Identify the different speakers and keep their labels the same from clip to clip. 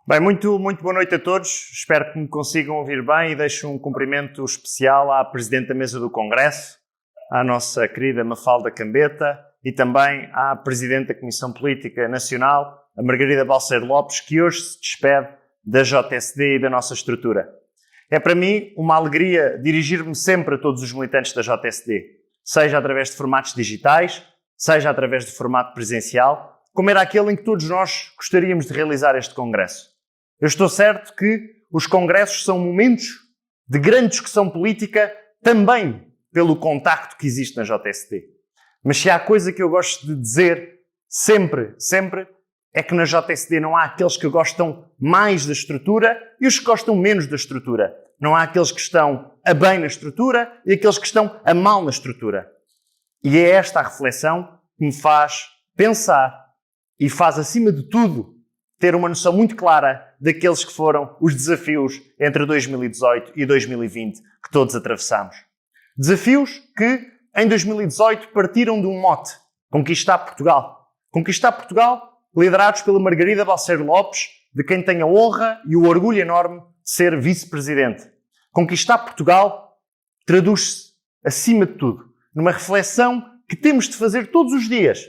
Speaker 1: Bem, muito boa noite a todos. Espero que me consigam ouvir bem e deixo um cumprimento especial à Presidente da Mesa do Congresso, à nossa querida Mafalda Cambeta e também à Presidente da Comissão Política Nacional, a Margarida Balseiro Lopes, que hoje se despede da JSD e da nossa estrutura. É para mim uma alegria dirigir-me sempre a todos os militantes da JSD, seja através de formatos digitais, seja através de formato presencial, como era aquele em que todos nós gostaríamos de realizar este congresso. Eu estou certo que os congressos são momentos de grande discussão política também pelo contacto que existe na JSD. Mas se há coisa que eu gosto de dizer sempre, é que na JSD não há aqueles que gostam mais da estrutura e os que gostam menos da estrutura. Não há aqueles que estão a bem na estrutura e aqueles que estão a mal na estrutura. E é esta a reflexão que me faz pensar e faz, acima de tudo, ter uma noção muito clara daqueles que foram os desafios entre 2018 e 2020 que todos atravessamos. Desafios que, em 2018, partiram de um mote: conquistar Portugal. Conquistar Portugal, liderados pela Margarida Balseiro Lopes, de quem tenho a honra e o orgulho enorme de ser vice-presidente. Conquistar Portugal traduz-se, acima de tudo, numa reflexão que temos de fazer todos os dias.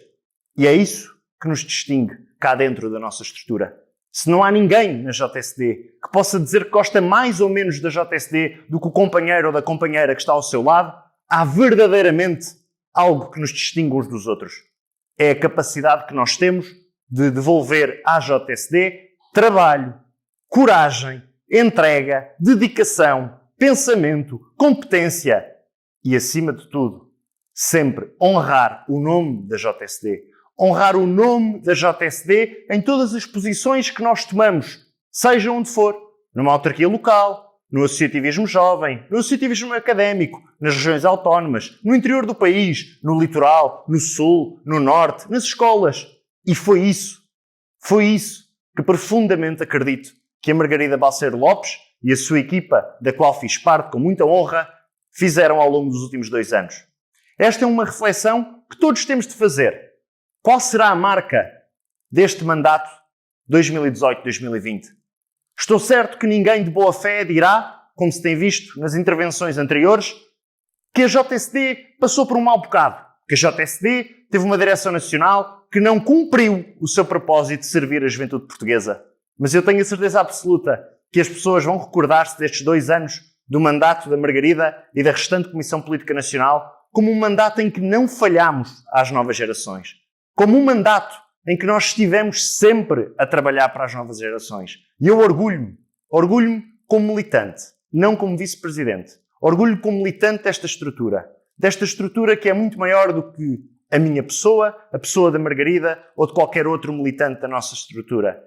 Speaker 1: E é isso que nos distingue cá dentro da nossa estrutura. Se não há ninguém na JSD que possa dizer que gosta mais ou menos da JSD do que o companheiro ou da companheira que está ao seu lado, há verdadeiramente algo que nos distingue uns dos outros. É a capacidade que nós temos de devolver à JSD trabalho, coragem, entrega, dedicação, pensamento, competência e, acima de tudo, sempre honrar o nome da JSD. Honrar o nome da JSD em todas as posições que nós tomamos, seja onde for, numa autarquia local, no associativismo jovem, no associativismo académico, nas regiões autónomas, no interior do país, no litoral, no sul, no norte, nas escolas. E foi isso que profundamente acredito que a Margarida Balseiro Lopes e a sua equipa, da qual fiz parte com muita honra, fizeram ao longo dos últimos 2 anos. Esta é uma reflexão que todos temos de fazer. Qual será a marca deste mandato 2018-2020? Estou certo que ninguém de boa fé dirá, como se tem visto nas intervenções anteriores, que a JSD passou por um mau bocado, que a JSD teve uma direção nacional que não cumpriu o seu propósito de servir a juventude portuguesa. Mas eu tenho a certeza absoluta que as pessoas vão recordar-se destes 2 anos do mandato da Margarida e da restante Comissão Política Nacional como um mandato em que não falhámos às novas gerações. Como um mandato em que nós estivemos sempre a trabalhar para as novas gerações. E eu orgulho-me como militante, não como vice-presidente. Orgulho como militante desta estrutura que é muito maior do que a minha pessoa, a pessoa da Margarida ou de qualquer outro militante da nossa estrutura.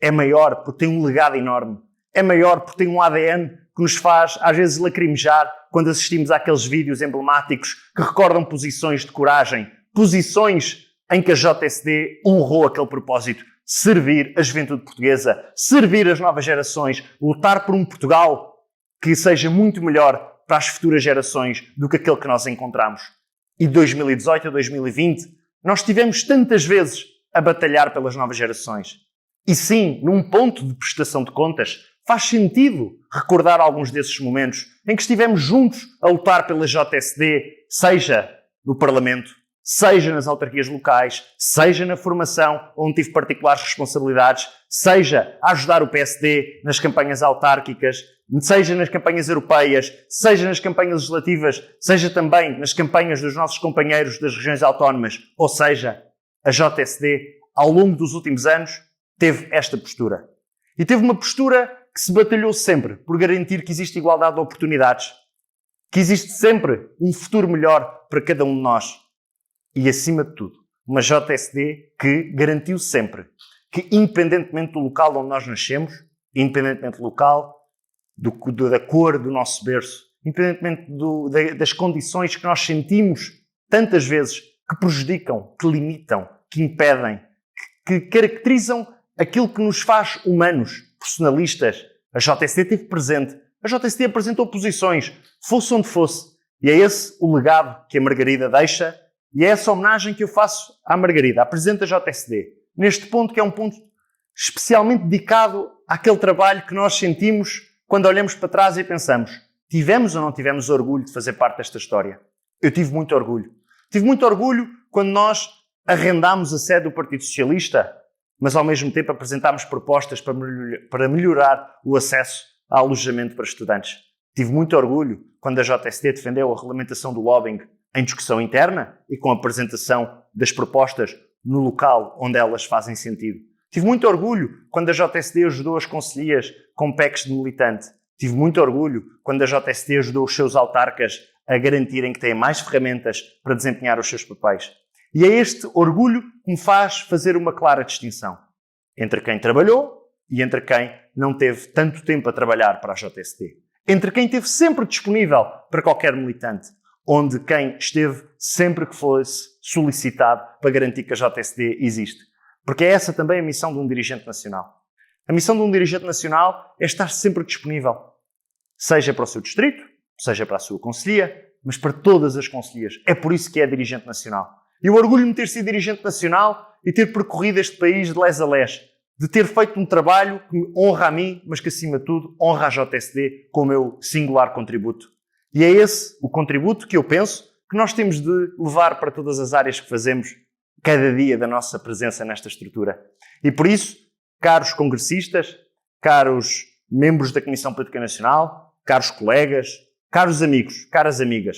Speaker 1: É maior porque tem um legado enorme. É maior porque tem um ADN que nos faz, às vezes, lacrimejar quando assistimos àqueles vídeos emblemáticos que recordam posições de coragem, posições em que a JSD honrou aquele propósito: servir a juventude portuguesa, servir as novas gerações, lutar por um Portugal que seja muito melhor para as futuras gerações do que aquele que nós encontramos. E de 2018 a 2020, nós estivemos tantas vezes a batalhar pelas novas gerações. E sim, num ponto de prestação de contas, faz sentido recordar alguns desses momentos em que estivemos juntos a lutar pela JSD, seja no Parlamento, seja nas autarquias locais, seja na formação, onde tive particulares responsabilidades, seja a ajudar o PSD nas campanhas autárquicas, seja nas campanhas europeias, seja nas campanhas legislativas, seja também nas campanhas dos nossos companheiros das regiões autónomas. Ou seja, a JSD, ao longo dos últimos anos, teve esta postura. E teve uma postura que se batalhou sempre por garantir que existe igualdade de oportunidades, que existe sempre um futuro melhor para cada um de nós. E, acima de tudo, uma JSD que garantiu sempre que, independentemente do local onde nós nascemos, independentemente do local, da cor do nosso berço, independentemente das condições que nós sentimos tantas vezes que prejudicam, que limitam, que impedem, que caracterizam aquilo que nos faz humanos, personalistas, a JSD esteve presente. A JSD apresentou posições, fosse onde fosse. E é esse o legado que a Margarida deixa. E é essa homenagem que eu faço à Margarida, à Presidente da JSD. Neste ponto, que é um ponto especialmente dedicado àquele trabalho que nós sentimos quando olhamos para trás e pensamos: tivemos ou não tivemos orgulho de fazer parte desta história? Eu tive muito orgulho. Tive muito orgulho quando nós arrendámos a sede do Partido Socialista, mas ao mesmo tempo apresentámos propostas para melhorar o acesso a alojamento para estudantes. Tive muito orgulho quando a JST defendeu a regulamentação do lobbying em discussão interna e com a apresentação das propostas no local onde elas fazem sentido. Tive muito orgulho quando a JST ajudou as concelhias com PECs de militante. Tive muito orgulho quando a JST ajudou os seus autarcas a garantirem que têm mais ferramentas para desempenhar os seus papéis. E é este orgulho que me faz fazer uma clara distinção entre quem trabalhou e entre quem não teve tanto tempo a trabalhar para a JST. Entre quem esteve sempre disponível para qualquer militante, onde quem esteve sempre que fosse solicitado para garantir que a JST existe. Porque é essa também a missão de um dirigente nacional. A missão de um dirigente nacional é estar sempre disponível, seja para o seu distrito, seja para a sua concelhia, mas para todas as concelhias. É por isso que é dirigente nacional. E o orgulho de ter sido dirigente nacional e ter percorrido este país de les a les, de ter feito um trabalho que me honra a mim, mas que, acima de tudo, honra a JSD com o meu singular contributo. E é esse o contributo que eu penso que nós temos de levar para todas as áreas que fazemos cada dia da nossa presença nesta estrutura. E por isso, caros congressistas, caros membros da Comissão Política Nacional, caros colegas, caros amigos, caras amigas,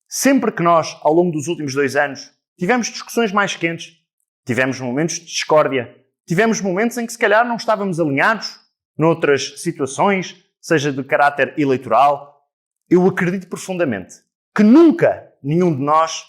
Speaker 1: sempre que nós, ao longo dos últimos 2 anos, tivemos discussões mais quentes, tivemos momentos de discórdia, tivemos momentos em que se calhar não estávamos alinhados noutras situações, seja de caráter eleitoral, eu acredito profundamente que nunca nenhum de nós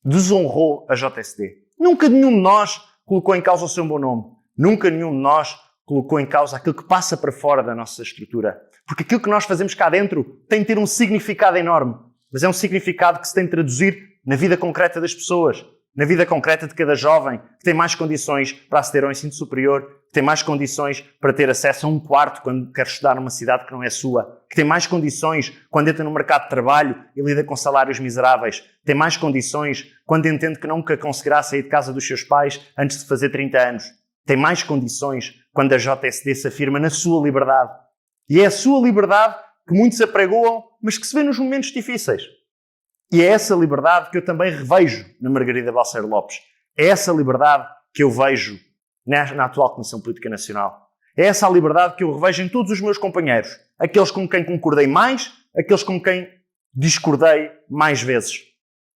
Speaker 1: desonrou a JSD. Nunca nenhum de nós colocou em causa o seu bom nome. Nunca nenhum de nós colocou em causa aquilo que passa para fora da nossa estrutura. Porque aquilo que nós fazemos cá dentro tem de ter um significado enorme. Mas é um significado que se tem de traduzir na vida concreta das pessoas, na vida concreta de cada jovem, que tem mais condições para aceder ao ensino superior, que tem mais condições para ter acesso a um quarto quando quer estudar numa cidade que não é sua, que tem mais condições quando entra no mercado de trabalho e lida com salários miseráveis, tem mais condições quando entende que nunca conseguirá sair de casa dos seus pais antes de fazer 30 anos, tem mais condições quando a JSD se afirma na sua liberdade. E é a sua liberdade que muitos apregoam, mas que se vê nos momentos difíceis. E é essa liberdade que eu também revejo na Margarida Balseiro Lopes. É essa liberdade que eu vejo na atual Comissão Política Nacional. É essa a liberdade que eu revejo em todos os meus companheiros. Aqueles com quem concordei mais, aqueles com quem discordei mais vezes.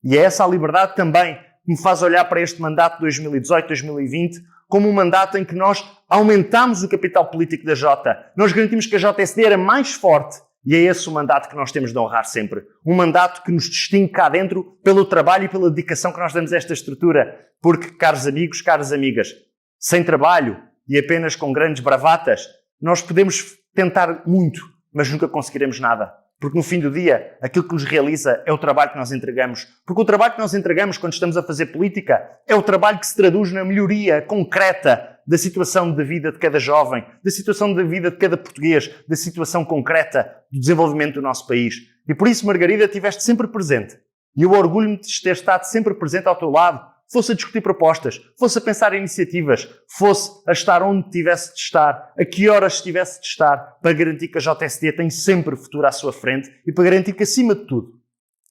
Speaker 1: E é essa a liberdade também que me faz olhar para este mandato de 2018-2020 como um mandato em que nós aumentámos o capital político da Jota. Nós garantimos que a JSD era mais forte. E é esse o mandato que nós temos de honrar sempre. Um mandato que nos distingue cá dentro pelo trabalho e pela dedicação que nós damos a esta estrutura. Porque, caros amigos, caras amigas, sem trabalho e apenas com grandes bravatas, nós podemos tentar muito, mas nunca conseguiremos nada. Porque no fim do dia, aquilo que nos realiza é o trabalho que nós entregamos. Porque o trabalho que nós entregamos quando estamos a fazer política é o trabalho que se traduz na melhoria concreta da situação de vida de cada jovem, da situação de vida de cada português, da situação concreta do desenvolvimento do nosso país. E por isso, Margarida, estiveste sempre presente. E eu orgulho-me de ter estado sempre presente ao teu lado, fosse a discutir propostas, fosse a pensar em iniciativas, fosse a estar onde tivesse de estar, a que horas estivesse de estar, para garantir que a JSD tem sempre futuro à sua frente e para garantir que, acima de tudo,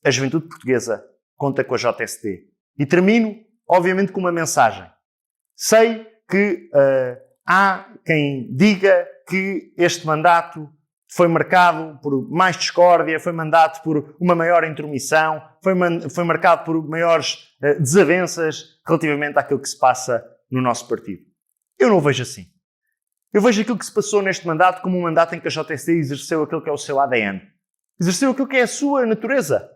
Speaker 1: a juventude portuguesa conta com a JSD. E termino, obviamente, com uma mensagem. Sei que há quem diga que este mandato foi marcado por mais discórdia, foi marcado por uma maior intromissão, foi marcado por maiores desavenças relativamente àquilo que se passa no nosso partido. Eu não o vejo assim. Eu vejo aquilo que se passou neste mandato como um mandato em que a JSD exerceu aquilo que é o seu ADN. Exerceu aquilo que é a sua natureza.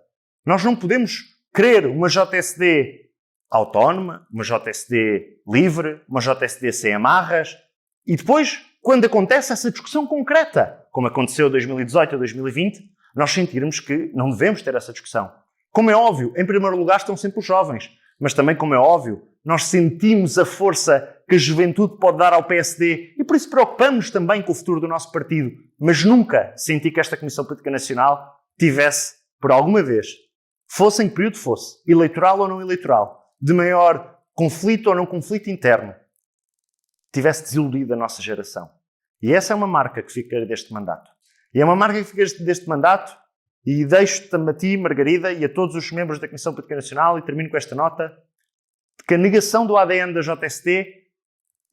Speaker 1: Nós não podemos querer uma JSD autónoma, uma JSD livre, uma JSD sem amarras, e depois, quando acontece essa discussão concreta, como aconteceu em 2018 ou 2020, nós sentirmos que não devemos ter essa discussão. Como é óbvio, em primeiro lugar estão sempre os jovens, mas também, como é óbvio, nós sentimos a força que a juventude pode dar ao PSD e por isso preocupamos também com o futuro do nosso partido, mas nunca senti que esta Comissão Política Nacional tivesse, por alguma vez, fosse em que período fosse, eleitoral ou não eleitoral, de maior conflito ou não conflito interno, tivesse desiludido a nossa geração. E essa é uma marca que fica deste mandato. E é uma marca que fica deste mandato, e deixo-te a ti, Margarida, e a todos os membros da Comissão Política Nacional, e termino com esta nota, de que a negação do ADN da JST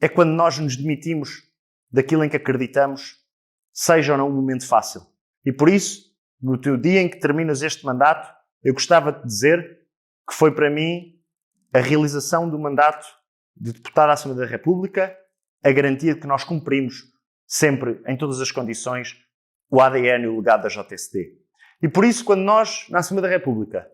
Speaker 1: é quando nós nos demitimos daquilo em que acreditamos, seja ou não um momento fácil. E por isso, no teu dia em que terminas este mandato, eu gostava de dizer que foi para mim a realização do mandato de deputado à Assembleia da República, a garantia de que nós cumprimos sempre, em todas as condições, o ADN e o legado da JST. E por isso, quando nós, na Assembleia da República,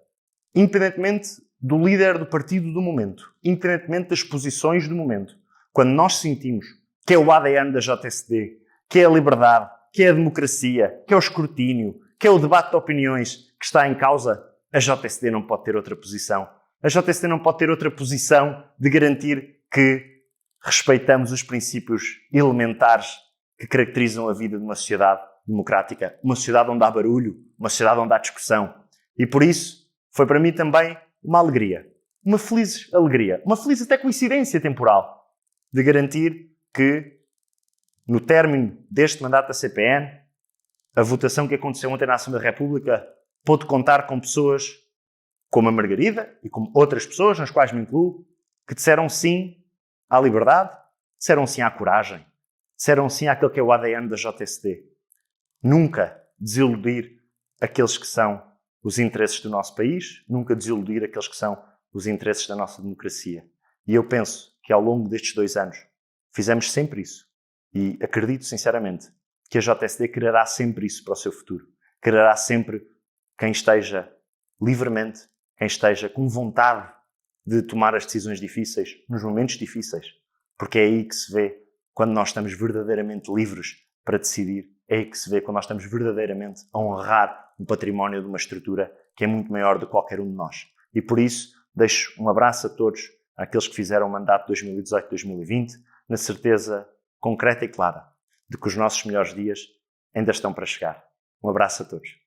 Speaker 1: independentemente do líder do partido do momento, independentemente das posições do momento, quando nós sentimos que é o ADN da JST, que é a liberdade, que é a democracia, que é o escrutínio, que é o debate de opiniões que está em causa, a JST não pode ter outra posição. A JST não pode ter outra posição de garantir que respeitamos os princípios elementares que caracterizam a vida de uma sociedade democrática, uma sociedade onde há barulho, uma sociedade onde há discussão. E por isso, foi para mim também uma alegria, uma feliz alegria, uma feliz até coincidência temporal, de garantir que, no término deste mandato da CPN, a votação que aconteceu ontem na Assembleia da República pôde contar com pessoas como a Margarida e como outras pessoas, nas quais me incluo, que disseram sim à liberdade, disseram sim à coragem, disseram sim àquele que é o ADN da JST. Nunca desiludir aqueles que são os interesses do nosso país, nunca desiludir aqueles que são os interesses da nossa democracia. E eu penso que ao longo destes 2 anos fizemos sempre isso. E acredito sinceramente que a JST quererá sempre isso para o seu futuro. Quererá sempre quem esteja livremente, quem esteja com vontade de tomar as decisões difíceis, nos momentos difíceis. Porque é aí que se vê quando nós estamos verdadeiramente livres para decidir. É aí que se vê quando nós estamos verdadeiramente a honrar o património de uma estrutura que é muito maior do que qualquer um de nós. E por isso, deixo um abraço a todos, àqueles que fizeram o mandato 2018-2020, na certeza concreta e clara de que os nossos melhores dias ainda estão para chegar. Um abraço a todos.